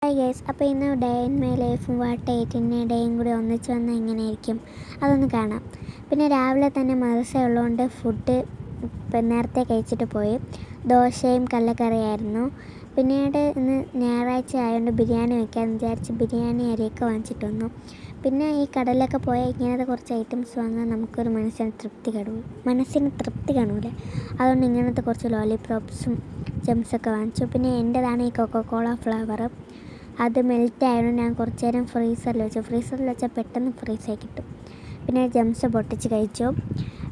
Hi guys, അപ്പോൾ ഇന്ന് day in my ലൈഫും വാട്ട് എയ്റ്റിൻ്റെ ഡേയും കൂടി ഒന്നിച്ച് വന്നാൽ എങ്ങനെയായിരിക്കും അതൊന്ന് കാണാം. പിന്നെ രാവിലെ തന്നെ മദ്രസ ഉള്ളതുകൊണ്ട് ഫുഡ് നേരത്തെ കഴിച്ചിട്ട് പോയി. ദോശയും കടലക്കറിയായിരുന്നു. പിന്നീട് ഇന്ന് ഞായറാഴ്ച ആയതുകൊണ്ട് ബിരിയാണി വയ്ക്കാമെന്ന് വിചാരിച്ച് ബിരിയാണി അരിയൊക്കെ വാങ്ങിച്ചിട്ട് വന്നു. പിന്നെ ഈ കടലിലൊക്കെ പോയാൽ ഇങ്ങനത്തെ കുറച്ച് ഐറ്റംസ് വാങ്ങാൻ നമുക്കൊരു മനസ്സിന് തൃപ്തി കാണൂല. അതുകൊണ്ട് ഇങ്ങനത്തെ കുറച്ച് ലോലിപോപ്സും ജംസൊക്കെ വാങ്ങിച്ചു. പിന്നെ എൻ്റേതാണ് ഈ കൊക്കോകോള ഫ്ലേവർ. അത് മെൽറ്റ് ആയതുകൊണ്ട് ഞാൻ കുറച്ച് നേരം ഫ്രീസറിൽ വെച്ചാൽ പെട്ടെന്ന് ഫ്രീസായി കിട്ടും. പിന്നെ ജംസ് പൊട്ടിച്ച് കഴിച്ചു.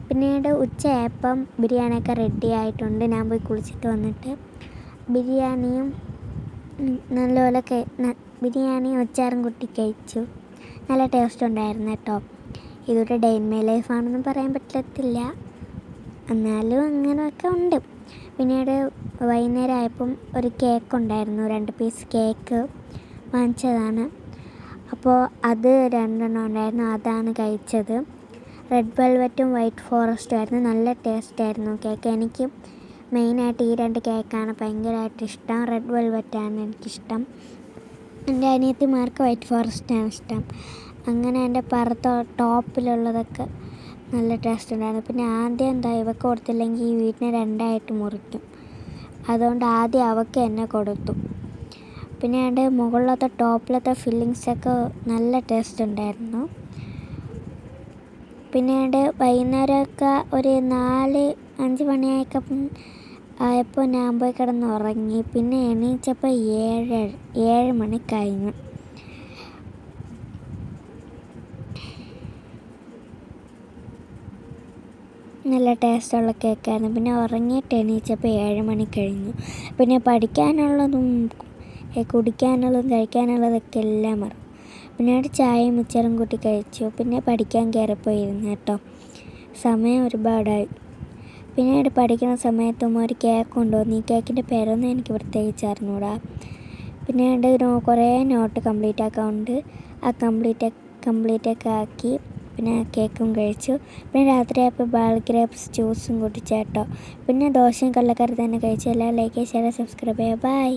പിന്നീട് ഉച്ചയായപ്പം ബിരിയാണിയൊക്കെ റെഡി ആയിട്ടുണ്ട്. ഞാൻ പോയി കുളിച്ചിട്ട് വന്നിട്ട് ബിരിയാണിയും ബിരിയാണിയും അച്ചാറും കൂട്ടി കഴിച്ചു. നല്ല ടേസ്റ്റ് ഉണ്ടായിരുന്നു കേട്ടോ. ഇതൊരു ഡേ ഇൻ മൈ ലൈഫാണെന്ന് പറയാൻ പറ്റത്തില്ല, എന്നാലും അങ്ങനെയൊക്കെ ഉണ്ട്. പിന്നീട് വൈകുന്നേരം ആയപ്പം ഒരു കേക്ക് ഉണ്ടായിരുന്നു, 2 പീസ് കേക്ക് വാങ്ങിച്ചതാണ്. അപ്പോൾ അത് 2 ഉണ്ടായിരുന്നു, അതാണ് കഴിച്ചത്. റെഡ് വെൽവെറ്റും വൈറ്റ് ഫോറസ്റ്റും ആയിരുന്നു. നല്ല ടേസ്റ്റായിരുന്നു കേക്ക്. എനിക്ക് മെയിനായിട്ട് ഈ 2 കേക്കാണ് ഭയങ്കരമായിട്ട് ഇഷ്ടം. റെഡ് വെൽവെറ്റാണ് എനിക്കിഷ്ടം. എൻ്റെ അനിയത്തിമാർക്ക് വൈറ്റ് ഫോറസ്റ്റാണ് ഇഷ്ടം. അങ്ങനെ എൻ്റെ ടോപ്പിലുള്ളതൊക്കെ നല്ല ടേസ്റ്റ് ഉണ്ടായിരുന്നു. പിന്നെ ആദ്യം ഇവക്ക് കൊടുത്തില്ലെങ്കിൽ ഈ വീട്ടിനെ 2ആയിട്ട് മുറിക്കും. അതുകൊണ്ട് ആദ്യം അവൾക്ക് എന്നെ കൊടുത്തു. പിന്നെ മുകളിലത്തെ ടോപ്പിലത്തെ ഫില്ലിങ്സൊക്കെ നല്ല ടേസ്റ്റ് ഉണ്ടായിരുന്നു. പിന്നെ വൈകുന്നേരമൊക്കെ ഒരു 4-5 മണിയൊക്കെ ആയപ്പോൾ ഞാൻ പോയി കിടന്ന് ഉറങ്ങി. പിന്നെ എണീച്ചപ്പോൾ 7 മണി കഴിഞ്ഞു. നല്ല ടേസ്റ്റുള്ള കേക്കായിരുന്നു. പിന്നെ ഉറങ്ങിയിട്ട് എണീച്ചപ്പോൾ 7 മണി കഴിഞ്ഞു. പിന്നെ പഠിക്കാനുള്ളതും കുടിക്കാനുള്ളതും കഴിക്കാനുള്ളതൊക്കെ എല്ലാം മറന്നു. പിന്നീട് ചായയും മിച്ചറും കൂട്ടി കഴിച്ചു. പിന്നെ പഠിക്കാൻ കയറിപ്പോയിരുന്നു കേട്ടോ. സമയം ഒരുപാടായി. പിന്നീട് പഠിക്കുന്ന സമയത്തും ഒരു കേക്ക് കൊണ്ടുവന്നു. ഈ കേക്കിൻ്റെ പേരൊന്നും എനിക്ക് പ്രത്യേകിച്ച് അറിഞ്ഞൂടാ. പിന്നീട് കുറേ നോട്ട് കംപ്ലീറ്റ് ആക്കാറുണ്ട്. ആ കംപ്ലീറ്റൊക്കെ ആക്കി പിന്നെ കേക്കും കഴിച്ചു. പിന്നെ രാത്രിയായപ്പോൾ ബാൾ ഗ്രേപ്സ് ജ്യൂസും കുടിച്ചു കേട്ടോ. പിന്നെ ദോശയും കടലക്കറി തന്നെ കഴിച്ചു. എല്ലാവരും ലൈക്ക്, ഷെയർ, സബ്സ്ക്രൈബ് ചെയ്യുക. ബൈ.